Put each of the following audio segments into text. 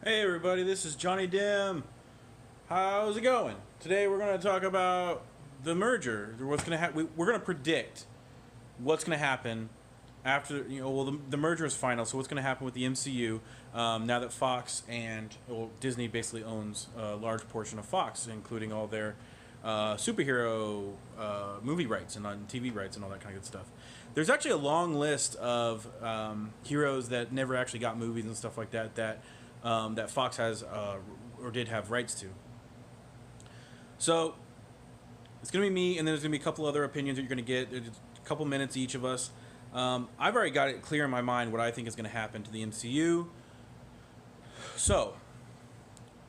Hey everybody, this is Johnny Dim. How's it going? Today we're going to talk about the merger. What's going to happen? We're going to predict what's going to happen after the merger is final. So what's going to happen with the MCU now that Fox and Disney basically owns a large portion of Fox, including all their superhero movie rights and on TV rights and all that kind of good stuff. There's actually a long list of heroes that never actually got movies and stuff like that Fox has or did have rights to. So it's gonna be me, and then there's gonna be a couple other opinions that you're gonna get. There's a couple minutes each of us. I've already got it clear in my mind what I think is gonna happen to the MCU. So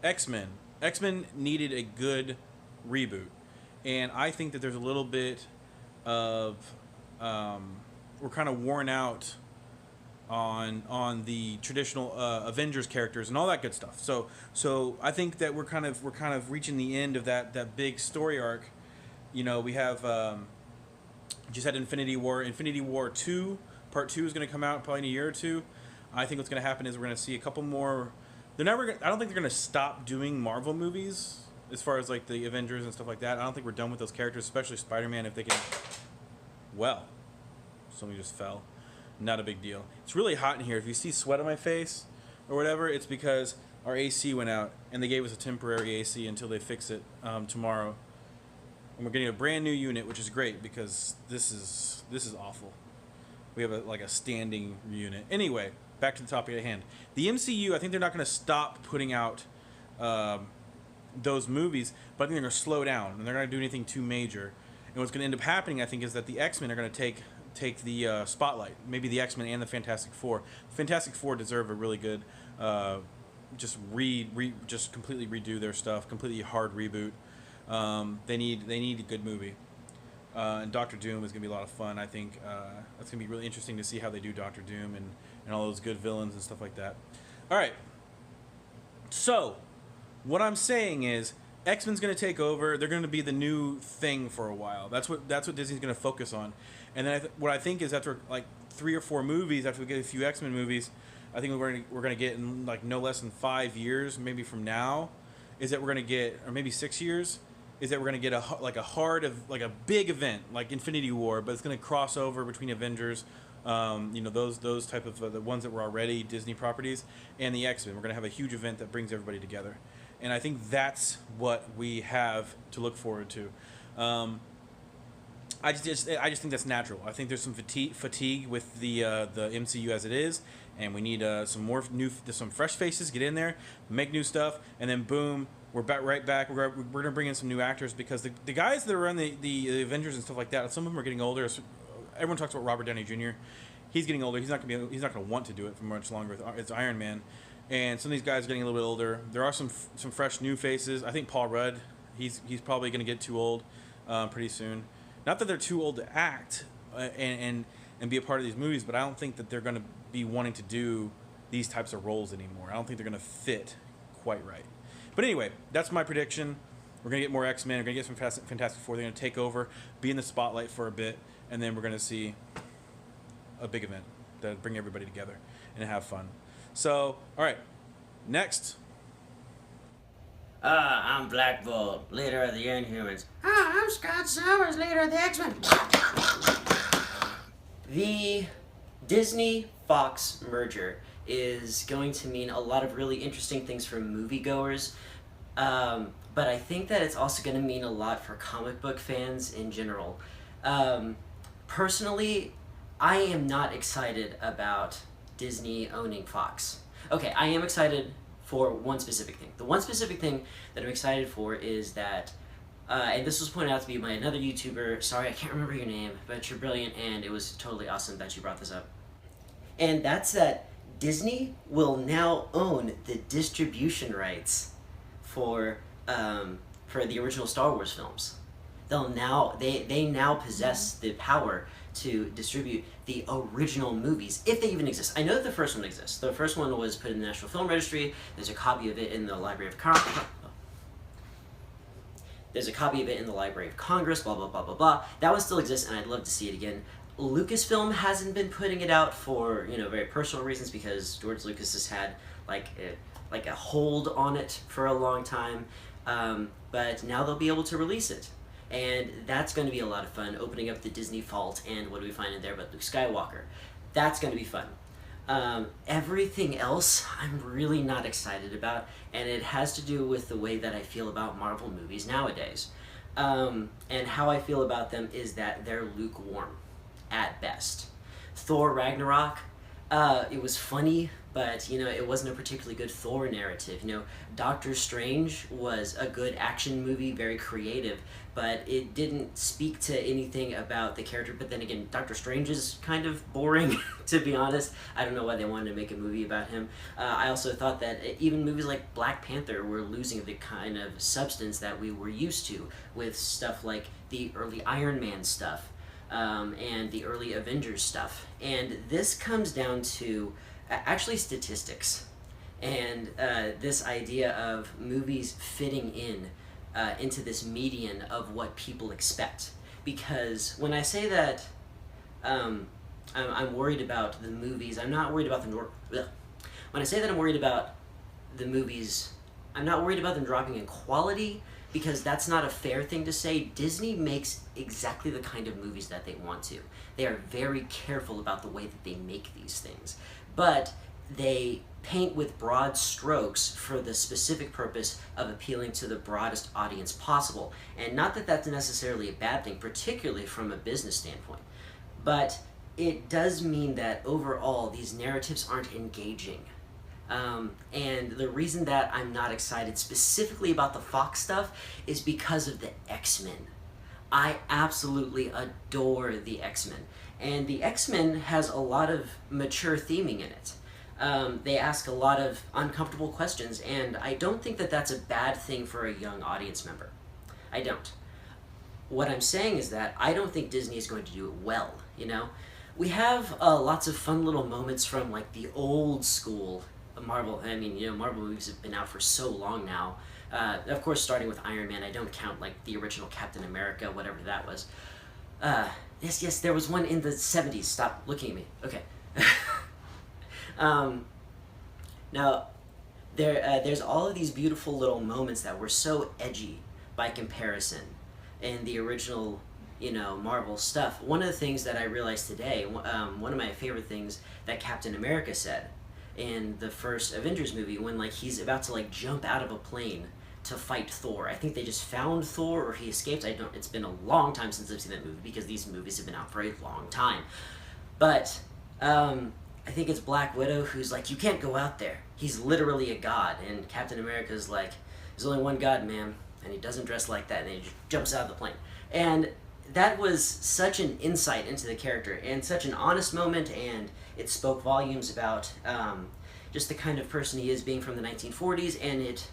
X-Men. X-Men needed a good reboot, and I think that there's a little bit of we're kind of worn out on the traditional Avengers characters and all that good stuff. So I think that we're kind of reaching the end of that big story arc. We have just had Infinity War. Infinity War 2, Part 2 is going to come out probably in a year or two. I think what's going to happen is we're going to see a couple more. I don't think they're going to stop doing Marvel movies as far as like the Avengers and stuff like that. I don't think we're done with those characters, especially Spider-Man. If they can, well, something just fell. Not a big deal. It's really hot in here. If you see sweat on my face or whatever, it's because our AC went out and they gave us a temporary AC until they fix it tomorrow. And we're getting a brand new unit, which is great because this is awful. We have a standing unit. Anyway, back to the topic at hand. The MCU, I think they're not going to stop putting out those movies, but I think they're going to slow down and they're not going to do anything too major. And what's going to end up happening, I think, is that the X-Men are going to take the spotlight. Maybe the X-Men and the Fantastic Four. Fantastic Four deserve a really good, just completely redo their stuff, completely hard reboot. They need a good movie. And Doctor Doom is gonna be a lot of fun. I think that's gonna be really interesting to see how they do Doctor Doom and all those good villains and stuff like that. All right. So, what I'm saying is, X-Men's going to take over. They're going to be the new thing for a while. That's what Disney's going to focus on. And then what I think is after like 3 or 4 movies, after we get a few X-Men movies, I think we're going to get in like no less than 5 years, maybe from now, is that we're going to get, or maybe 6 years, is that we're going to get a big event like Infinity War, but it's going to cross over between Avengers, those type of the ones that were already Disney properties, and the X-Men. We're going to have a huge event that brings everybody together. And I think that's what we have to look forward to. I just think that's natural. I think there's some fatigue with the MCU as it is, and we need some fresh faces. Get in there, make new stuff, and then boom, we're right back. We're gonna bring in some new actors because the guys that are on the Avengers and stuff like that, some of them are getting older. Everyone talks about Robert Downey Jr. He's getting older. He's not gonna want to do it for much longer. It's Iron Man. And some of these guys are getting a little bit older. There are some fresh new faces. I think Paul Rudd, he's probably going to get too old pretty soon. Not that they're too old to act and be a part of these movies, but I don't think that they're going to be wanting to do these types of roles anymore. I don't think they're going to fit quite right. But anyway, that's my prediction. We're going to get more X-Men. We're going to get some Fantastic Four. They're going to take over, be in the spotlight for a bit, and then we're going to see a big event that bring everybody together and have fun. So, all right, next. I'm Black Bolt, leader of the Inhumans. I'm Scott Summers, leader of the X-Men. The Disney-Fox merger is going to mean a lot of really interesting things for moviegoers, but I think that it's also going to mean a lot for comic book fans in general. Personally, I am not excited about Disney owning Fox. Okay, I am excited for one specific thing. The one specific thing that I'm excited for is that, and this was pointed out to me by another YouTuber, sorry I can't remember your name, but you're brilliant and it was totally awesome that you brought this up. And that's that Disney will now own the distribution rights for the original Star Wars films. They now possess the power to distribute the original movies, if they even exist. I know that the first one exists. The first one was put in the National Film Registry. There's a copy of it in the Library of Congress. There's a copy of it in the Library of Congress, blah, blah, blah, blah, blah. That one still exists, and I'd love to see it again. Lucasfilm hasn't been putting it out for, very personal reasons, because George Lucas has had, like a hold on it for a long time, but now they'll be able to release it. And that's going to be a lot of fun, opening up the Disney vault, and what do we find in there but Luke Skywalker. That's going to be fun. Everything else I'm really not excited about, and it has to do with the way that I feel about Marvel movies nowadays. And how I feel about them is that they're lukewarm, at best. Thor Ragnarok, it was funny, but it wasn't a particularly good Thor narrative. Doctor Strange was a good action movie, very creative, but it didn't speak to anything about the character. But then again, Doctor Strange is kind of boring, to be honest. I don't know why they wanted to make a movie about him. I also thought that even movies like Black Panther were losing the kind of substance that we were used to with stuff like the early Iron Man stuff, and the early Avengers stuff. And this comes down to actually statistics, and this idea of movies fitting into this median of what people expect. Because when I say that I'm worried about the movies, I'm not worried about when I say that I'm worried about the movies, I'm not worried about them dropping in quality, because that's not a fair thing to say. Disney makes exactly the kind of movies that they want to. They are very careful about the way that they make these things. But they paint with broad strokes for the specific purpose of appealing to the broadest audience possible. And not that that's necessarily a bad thing, particularly from a business standpoint. But it does mean that overall these narratives aren't engaging. And the reason that I'm not excited specifically about the Fox stuff is because of the X-Men. I absolutely adore the X-Men. And the X-Men has a lot of mature theming in it. They ask a lot of uncomfortable questions, and I don't think that that's a bad thing for a young audience member. I don't. What I'm saying is that I don't think Disney is going to do it well, We have lots of fun little moments from like the old school Marvel. I mean, Marvel movies have been out for so long now. Of course, starting with Iron Man, I don't count like the original Captain America, whatever that was. Yes, there was one in the 70s. Stop looking at me. Okay. Now, there's all of these beautiful little moments that were so edgy by comparison in the original, Marvel stuff. One of the things that I realized today, one of my favorite things that Captain America said in the first Avengers movie, when like he's about to like jump out of a plane to fight Thor. I think they just found Thor, or he escaped. It's been a long time since I've seen that movie, because these movies have been out for a long time. But I think it's Black Widow who's like, you can't go out there. He's literally a god. And Captain America's like, there's only one god, ma'am, and he doesn't dress like that, and he just jumps out of the plane. And that was such an insight into the character, and such an honest moment, and it spoke volumes about just the kind of person he is, being from the 1940s, and it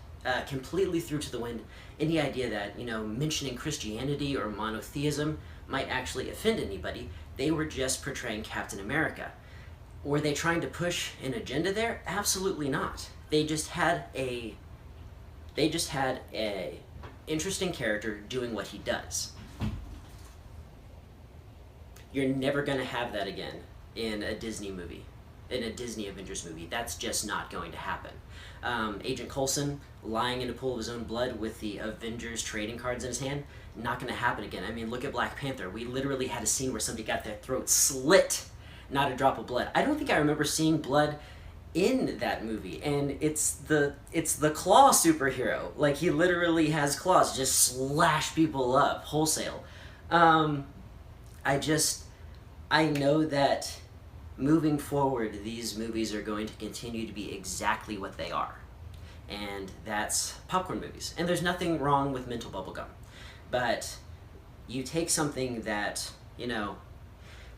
completely threw to the wind any idea that, mentioning Christianity or monotheism might actually offend anybody. They were just portraying Captain America. Were they trying to push an agenda there? Absolutely not. They just had a interesting character doing what he does. You're never going to have that again in a Disney movie, in a Disney Avengers movie. That's just not going to happen. Agent Coulson lying in a pool of his own blood with the Avengers trading cards in his hand, not going to happen again. I mean, look at Black Panther. We literally had a scene where somebody got their throat slit, not a drop of blood. I don't think I remember seeing blood in that movie, and it's the claw superhero. Like, he literally has claws, just slash people up wholesale. I know that moving forward, these movies are going to continue to be exactly what they are. And that's popcorn movies. And there's nothing wrong with mental bubblegum. But you take something that,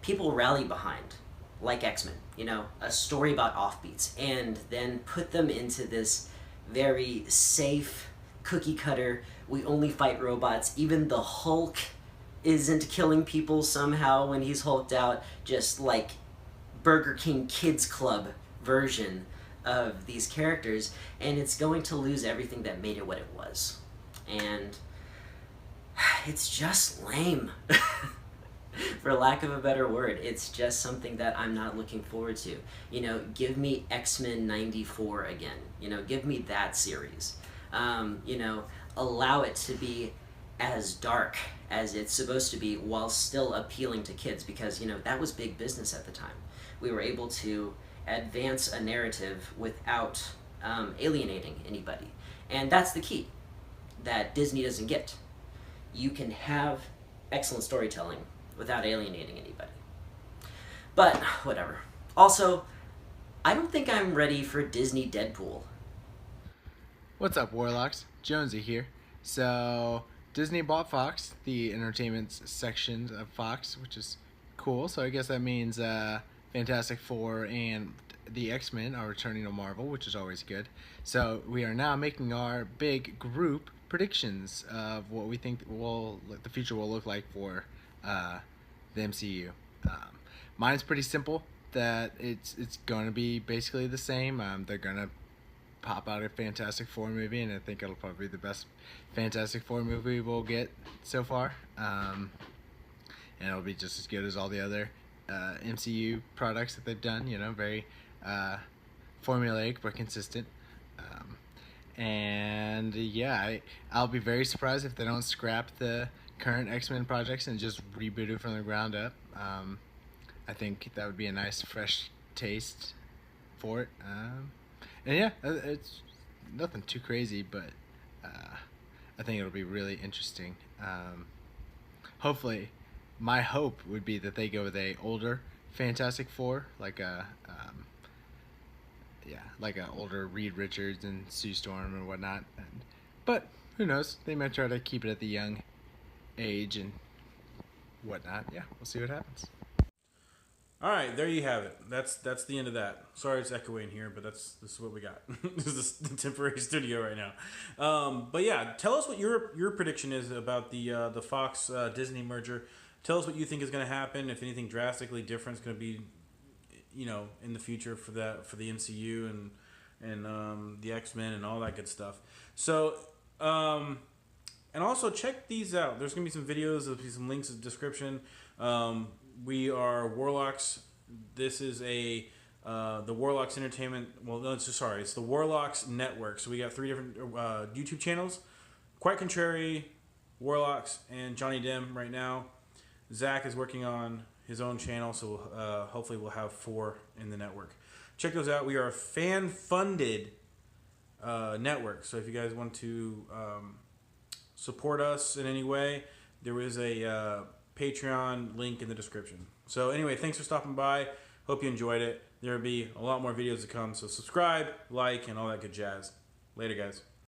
people rally behind, like X-Men, a story about offbeats, and then put them into this very safe, cookie-cutter, we only fight robots. Even the Hulk isn't killing people somehow when he's hulked out, just like Burger King Kids Club version of these characters, and it's going to lose everything that made it what it was. And it's just lame. For lack of a better word, it's just something that I'm not looking forward to. Give me X-Men 94 again. Give me that series. Allow it to be as dark as it's supposed to be while still appealing to kids, because, that was big business at the time. We were able to advance a narrative without alienating anybody. And that's the key that Disney doesn't get. You can have excellent storytelling without alienating anybody. But, whatever. Also, I don't think I'm ready for Disney Deadpool. What's up, Warlocks? Jonesy here. So, Disney bought Fox, the entertainment section of Fox, which is cool. So, I guess that means Fantastic Four and the X-Men are returning to Marvel, which is always good. So, we are now making our big group predictions of what we think the future will look like for the MCU. Mine's pretty simple. That it's going to be basically the same. They're going to pop out a Fantastic Four movie, and I think it'll probably be the best Fantastic Four movie we'll get so far. And it'll be just as good as all the other MCU products that they've done. Very formulaic but consistent. And yeah, I'll be very surprised if they don't scrap the current X-Men projects and just reboot it from the ground up. I think that would be a nice fresh taste for it. And yeah, it's nothing too crazy, but I think it'll be really interesting. Hopefully, my hope would be that they go with a older Fantastic Four, like a older Reed Richards and Sue Storm and whatnot. But who knows? They might try to keep it at the young age and whatnot. Yeah, we'll see what happens. All right, there you have it. That's the end of that. Sorry it's echoing here, but this is what we got. This is the temporary studio right now. But yeah, tell us what your prediction is about the Fox Disney merger. Tell us what you think is going to happen. If anything drastically different is going to be, in the future for the MCU and the X-Men and all that good stuff. So, and also check these out. There's going to be some videos. There'll be some links in the description. We are Warlocks. This is the Warlocks Entertainment. Well, no, it's the Warlocks Network. So we got 3 different YouTube channels: Quite Contrary, Warlocks, and Johnny Dim. Right now, Zach is working on his own channel, so hopefully we'll have 4 in the network. Check those out. We are a fan-funded network. So if you guys want to support us in any way, there is a Patreon link in the description. So anyway, thanks for stopping by. Hope you enjoyed it. There will be a lot more videos to come. So subscribe, like, and all that good jazz. Later, guys.